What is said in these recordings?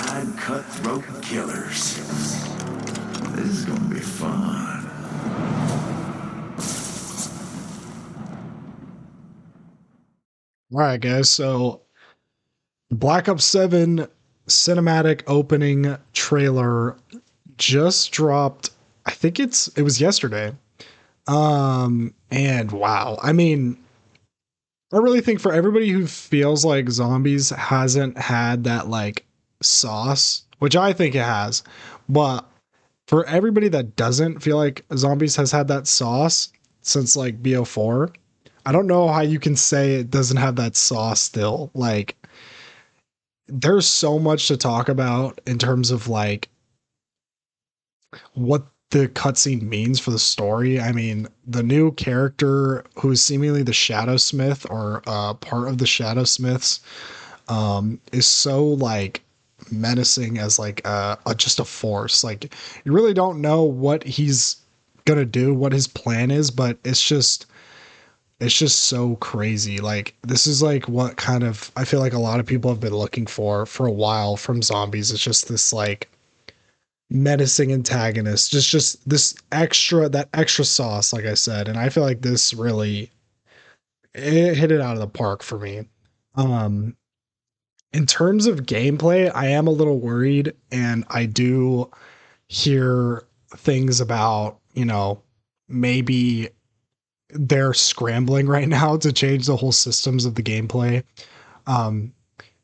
Certified cutthroat killers. This is gonna be fun. All right, guys. So, Black Ops 7 cinematic opening trailer just dropped. I think it was yesterday. And wow. I mean, I really think for everybody who feels like Zombies hasn't had that like sauce, which I think it has, but for everybody that doesn't feel like Zombies has had that sauce since like BO4, I don't know how you can say it doesn't have that sauce still. Like, there's so much to talk about in terms of like what the cutscene means for the story. I mean, the new character who's seemingly the Shadow Smith or part of the Shadow Smiths is so like menacing as like just a force. Like, you really don't know what he's gonna do, what his plan is, but it's just so crazy. Like, this is like what kind of I feel like a lot of people have been looking for a while from Zombies. It's just this like menacing antagonist, just this extra sauce, like I said. And I feel like this really it hit it out of the park for me. Um in terms of gameplay, I am a little worried, and I do hear things about, maybe they're scrambling right now to change the whole systems of the gameplay. Um,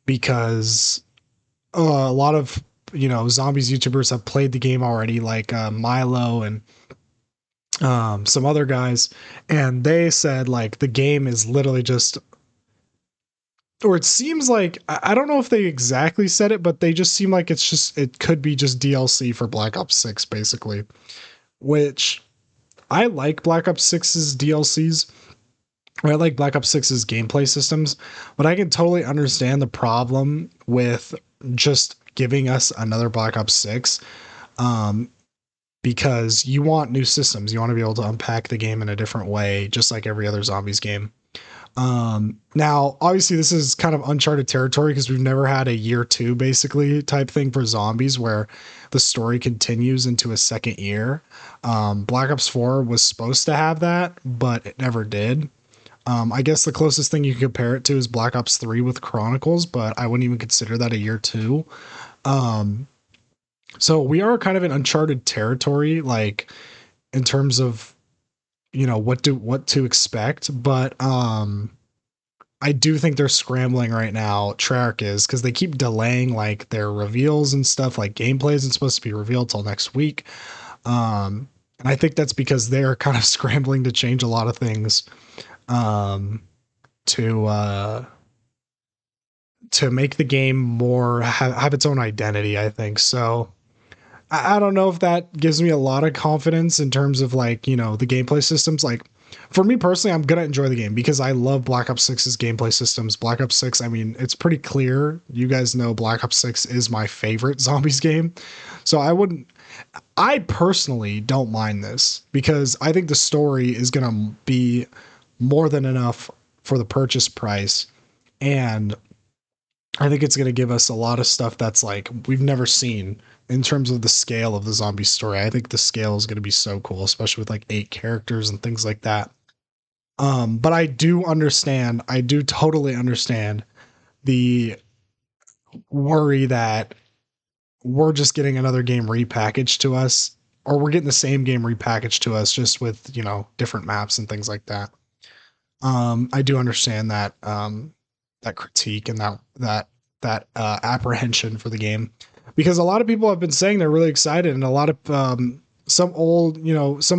because a lot of zombies YouTubers have played the game already, like Milo and some other guys, and they said like the game is literally just, or it seems like I don't know if they exactly said it, but they just seem like it could be just DLC for Black Ops 6 basically, which I like Black Ops 6's DLCs. I like Black Ops 6's gameplay systems, but I can totally understand the problem with just giving us another Black Ops 6, um, because you want new systems. You want to be able to unpack the game in a different way, just like every other Zombies game. Now, obviously, this is kind of uncharted territory because we've never had a year two basically type thing for Zombies where the story continues into a second year. Black Ops 4 was supposed to have that, but it never did. I guess the closest thing you can compare it to is Black Ops 3 with Chronicles, but I wouldn't even consider that a year two. Um, so we are kind of in uncharted territory, like in terms of what to expect. But I do think they're scrambling right now. Treyarch is, because they keep delaying like their reveals and stuff. Like, gameplay isn't supposed to be revealed till next week. And I think that's because they're kind of scrambling to change a lot of things, um, to to make the game more have its own identity, I think. So I don't know if that gives me a lot of confidence in terms of like, the gameplay systems. Like, for me personally, I'm gonna enjoy the game because I love Black Ops 6's gameplay systems. Black Ops 6, I mean, it's pretty clear. You guys know Black Ops 6 is my favorite zombies game. So I personally don't mind this because I think the story is gonna be more than enough for the purchase price. And I think it's going to give us a lot of stuff that's like we've never seen in terms of the scale of the zombie story. I think the scale is going to be so cool, especially with like 8 characters and things like that. But I do totally understand the worry that we're just getting another game repackaged to us, or we're getting the same game repackaged to us just with, different maps and things like that. I do understand that that critique and that apprehension for the game, because a lot of people have been saying they're really excited, and a lot of some of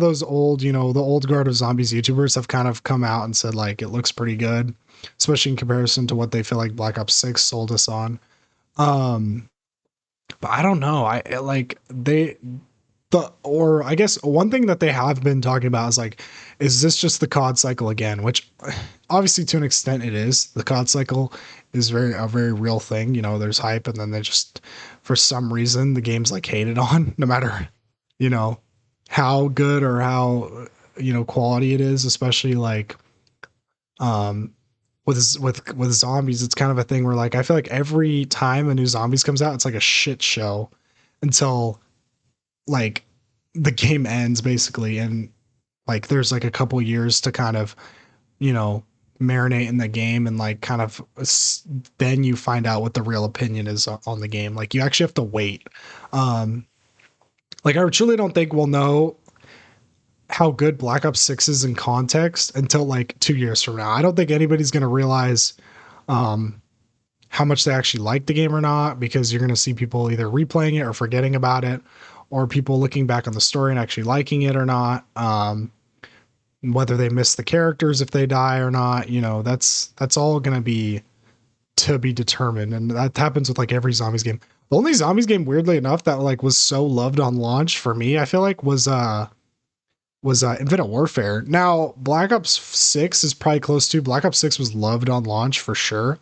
those old, the old guard of zombies YouTubers have kind of come out and said like it looks pretty good, especially in comparison to what they feel like Black Ops 6 sold us on. Um, but I don't know. Like or I guess one thing that they have been talking about is like, is this just the COD cycle again? Which obviously to an extent it is. The COD cycle is a very real thing. There's hype, and then they just, for some reason, the game's like hated on, no matter, you know, how good or how, quality it is, especially like, um, with zombies, it's kind of a thing where like I feel like every time a new zombies comes out, it's like a shit show until like the game ends basically, and like there's like a couple years to kind of, you know, marinate in the game and like kind of then you find out what the real opinion is on the game. Like you actually have to wait. Um, like I truly don't think we'll know how good Black Ops 6 is in context until like 2 years from now. I don't think anybody's going to realize um, how much they actually like the game or not, because you're going to see people either replaying it or forgetting about it, or people looking back on the story and actually liking it or not. Whether they miss the characters if they die or not, you know, that's all going to be to be determined, and that happens with like every zombies game. The only zombies game, weirdly enough, that like was so loved on launch for me, I feel like was Infinite Warfare. Now, Black Ops 6 is probably close to. Black Ops 6 was loved on launch for sure.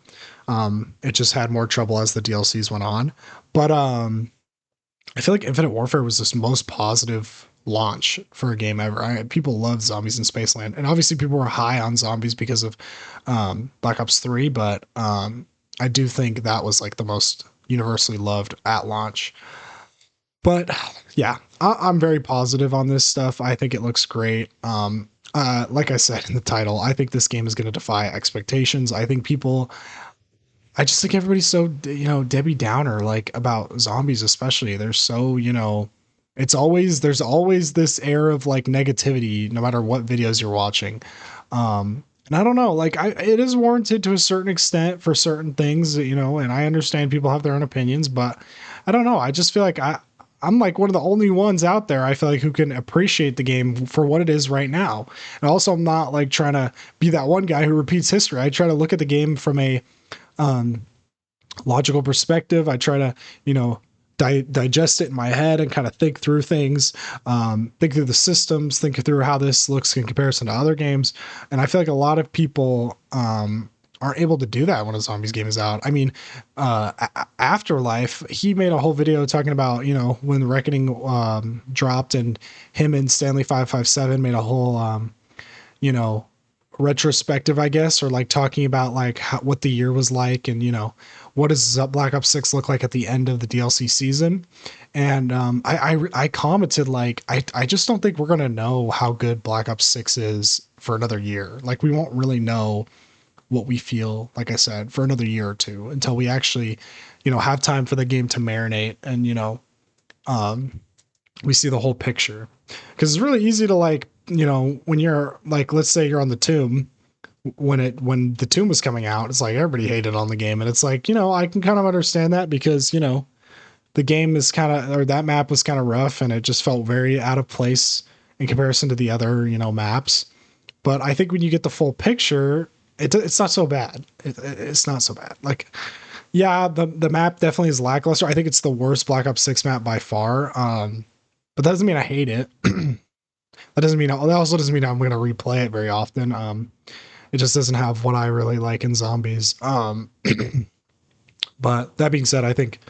It just had more trouble as the DLCs went on. But I feel like Infinite Warfare was the most positive launch for a game ever. People loved zombies in Spaceland. And obviously people were high on zombies because of Black Ops 3, but I do think that was like the most universally loved at launch. But yeah, I'm very positive on this stuff. I think it looks great. Like I said in the title, I think this game is going to defy expectations. I just think everybody's so, you know, Debbie Downer, like about zombies, especially. They're so, you know, there's always this air of like negativity, no matter what videos you're watching. And I don't know, like it is warranted to a certain extent for certain things, you know, and I understand people have their own opinions, but I don't know. I just feel like I'm like one of the only ones out there, I feel like, who can appreciate the game for what it is right now. And also, I'm not like trying to be that one guy who repeats history. I try to look at the game from a um, logical perspective. I try to, you know, digest it in my head and kind of think through things, think through the systems, think through how this looks in comparison to other games. And I feel like a lot of people aren't able to do that when a zombies game is out. I mean, Afterlife, he made a whole video talking about, you know, when the Reckoning dropped, and him and Stanley 557 made a whole, you know, retrospective, I guess, or like talking about like what the year was like, and you know, what does Black Ops 6 look like at the end of the DLC season. And I commented like I just don't think we're gonna know how good Black Ops 6 is for another year. Like we won't really know what we feel, like I said, for another year or two, until we actually, you know, have time for the game to marinate, and you know, um we see the whole picture. Because it's really easy to like, you know, when you're like, let's say you're on the Tomb, when the Tomb was coming out, it's like everybody hated on the game, and it's like, you know, I can kind of understand that, because you know, the game is kind of, or that map was kind of rough, and it just felt very out of place in comparison to the other, you know, maps. But I think when you get the full picture, it's not so bad. It's not so bad. Like, yeah, the map definitely is lackluster. I think it's the worst Black Ops 6 map by far. But that doesn't mean I hate it. That also doesn't mean I'm going to replay it very often. It just doesn't have what I really like in zombies. But that being said, I think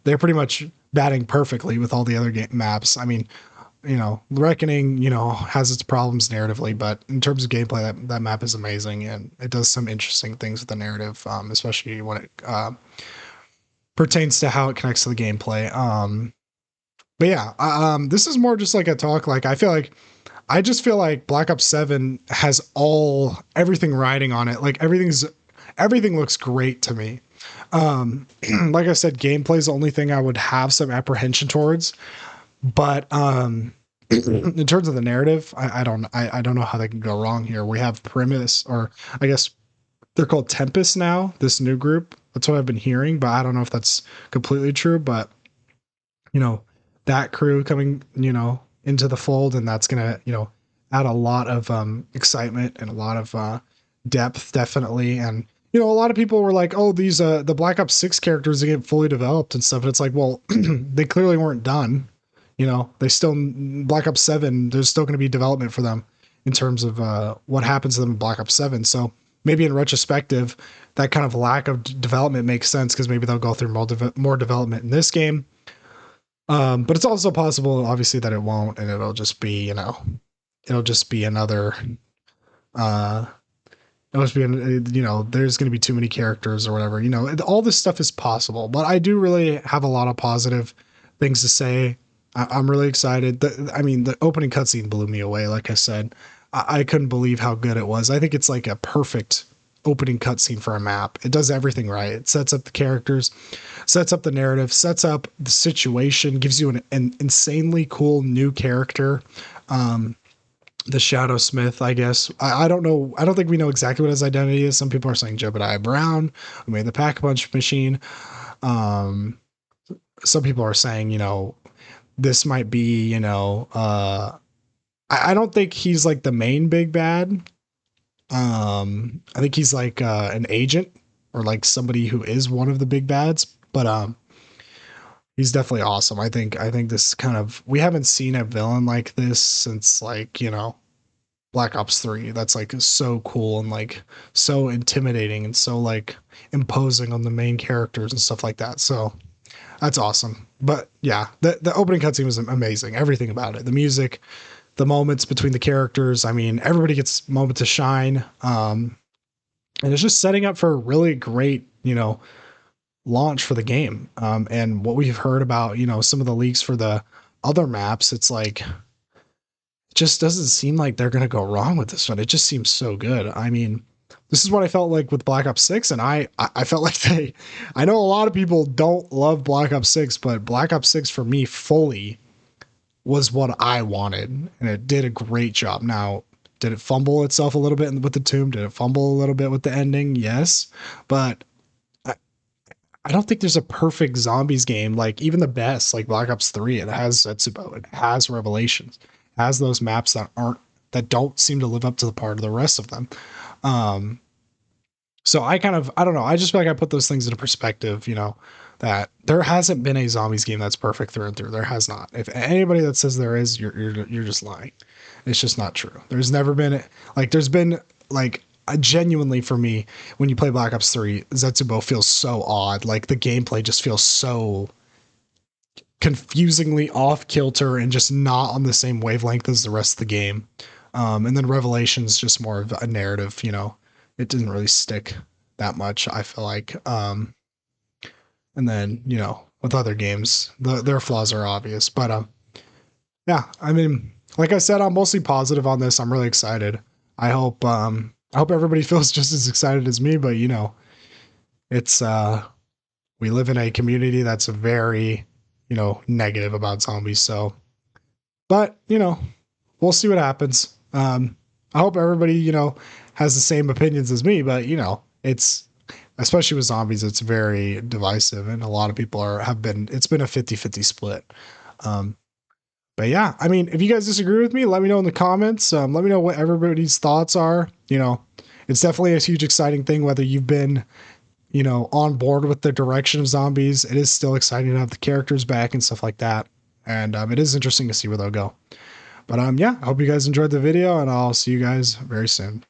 they're pretty much batting perfectly with all the other maps. I mean, you know, Reckoning, you know, has its problems narratively, but in terms of gameplay, that map is amazing, and it does some interesting things with the narrative, especially when it pertains to how it connects to the gameplay. But yeah, this is more just like a talk. Like I just feel like Black Ops 7 has everything riding on it. Like everything looks great to me. Like I said, gameplay is the only thing I would have some apprehension towards. But in terms of the narrative, I don't know how they can go wrong here. We have Primus, or I guess they're called Tempest now, this new group. That's what I've been hearing, but I don't know if that's completely true. But you know, that crew coming, you know, into the fold, and that's gonna, you know, add a lot of excitement and a lot of depth, definitely. And you know, a lot of people were like, oh, these the Black Ops 6 characters get fully developed and stuff, and it's like, well, they clearly weren't done. You know, they still, Black Ops 7, there's still going to be development for them in terms of what happens to them in Black Ops 7. So maybe in retrospective, that kind of lack of development makes sense, because maybe they'll go through more development in this game. But it's also possible, obviously, that it won't, and it'll just be, you know, it'll just be another, uh, it must be, you know, there's going to be too many characters or whatever. You know, all this stuff is possible, but I do really have a lot of positive things to say. I'm really excited. I mean, the opening cutscene blew me away. Like I said, I couldn't believe how good it was. I think it's like a perfect opening cutscene for a map. It does everything right. It sets up the characters, sets up the narrative, sets up the situation, gives you an insanely cool new character. Um, the Shadow Smith, I guess. I don't know. I don't think we know exactly what his identity is. Some people are saying Jebediah Brown, who made the Pack-a-Punch machine. Um, some people are saying, you know, this might be, you know, I don't think he's like the main big bad. I think he's like an agent or like somebody who is one of the big bads, but he's definitely awesome. I think this kind of, we haven't seen a villain like this since, like, you know, Black Ops 3. That's like so cool and like so intimidating and so like imposing on the main characters and stuff like that. So that's awesome. But yeah, the opening cutscene was amazing. Everything about it. The music, the moments between the characters. I mean, everybody gets a moment to shine. And it's just setting up for a really great, you know, launch for the game. And what we've heard about, you know, some of the leaks for the other maps, it's like, it just doesn't seem like they're going to go wrong with this one. It just seems so good. I mean, this is what I felt like with Black Ops 6. And I felt like I know a lot of people don't love Black Ops 6, but Black Ops 6 for me fully was what I wanted. And it did a great job. Now, did it fumble itself a little bit with the tomb? Did it fumble a little bit with the ending? Yes. But I don't think there's a perfect zombies game. Like even the best, like Black Ops 3, it has Setsubo, it has Revelations, it has those maps that don't seem to live up to the part of the rest of them. Um, so I don't know. I just feel like I put those things into perspective, you know, that there hasn't been a zombies game that's perfect through and through. There has not. If anybody that says there is, you're just lying. It's just not true. There's never been like, there's been like, genuinely for me, when you play Black Ops 3, Zetsubo feels so odd. Like the gameplay just feels so confusingly off kilter and just not on the same wavelength as the rest of the game. And then Revelation's just more of a narrative, you know, it didn't really stick that much, I feel like. And then, you know, with other games, their flaws are obvious, but, yeah, I mean, like I said, I'm mostly positive on this. I'm really excited. I hope everybody feels just as excited as me, but you know, it's we live in a community that's very, you know, negative about zombies. So, but you know, we'll see what happens. I hope everybody, you know, has the same opinions as me, but you know, it's, especially with zombies, it's very divisive and a lot of people it's been a 50-50 split. Um, but yeah, I mean, if you guys disagree with me, let me know in the comments. Let me know what everybody's thoughts are. You know, it's definitely a huge, exciting thing, whether you've been, you know, on board with the direction of zombies. It is still exciting to have the characters back and stuff like that. And it is interesting to see where they'll go. But yeah, I hope you guys enjoyed the video and I'll see you guys very soon.